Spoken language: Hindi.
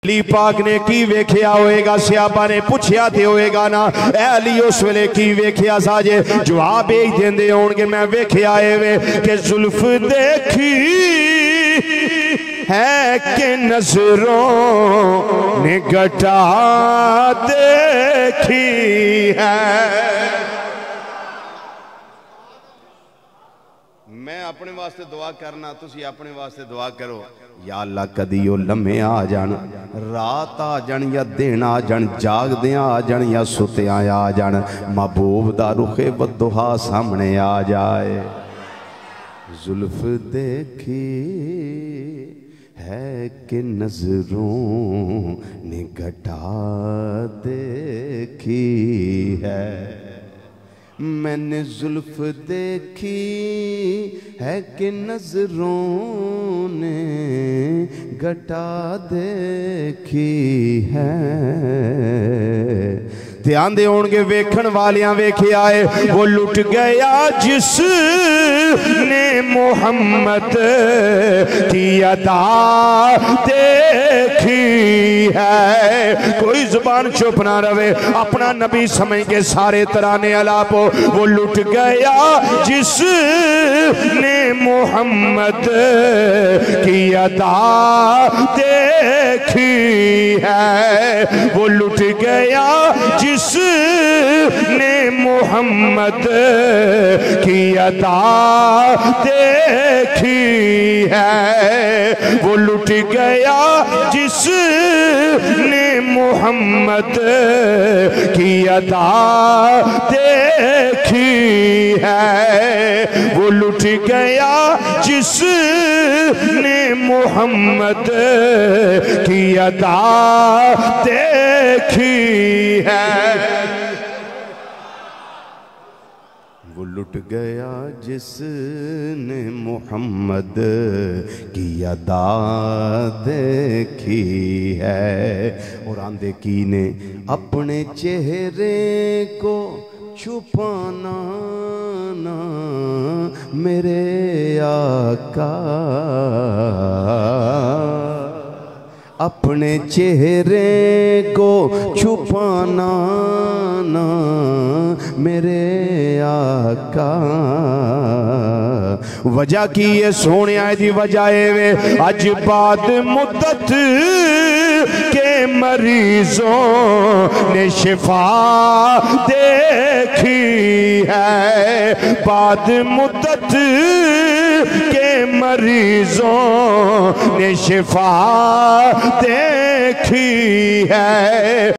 अली पाक ने की वेख्या होएगा, सियाबा ने पूछया ते होएगा ना ए अली उस वेले की वेख्या साजे, जवाब ही देंदे होणगे मैं वेख्या वे कि जुल्फ देखी है कि नजरों ने घटा देखी है। मैं अपने वास्ते दुआ करना, तुसी अपने वास्ते दुआ करो। या अल्लाह कदी ओ लम्हे आ जान, रात आ जान या दिन आ जान, जागदियां आ जान या सुतियां आ जान, महबूब दा रुखे बदुहा सामने आ जाए। जुल्फ देखी है कि नजरों ने घटा देखी है, मैंने जुल्फ देखी है कि नजरों ने घटा देखी है। ध्यान दे होंगे वेखण वालियां वेख्या है, वो लुट गया जिसने मोहम्मद की अदा देखी है। कोई जुबान चुप ना रहे, अपना नबी समझ के सारे तराने अलापो। वो लुट गया जिसने मोहम्मद की अदा देखी है, वो लुट गया जिसने मोहम्मद की अदा देखी है, वो लुट गया जिसने मोहम्मद की अदा देखी है, वो लुट गया जिसने मोहम्मद की अदा देखी है। वो लुट गया जिसने मोहम्मद की अदा देखी है। और आंदे की ने अपने चेहरे को छुपाना ना मेरे आका, अपने चेहरे को छुपाना ना मेरे आका। वजह की ये सोने दी वजह वे, अज बाद मुद्दत के मरीजों ने शिफा देखी है, बाद मुद्दत के मरीजों ने शिफा देखी है।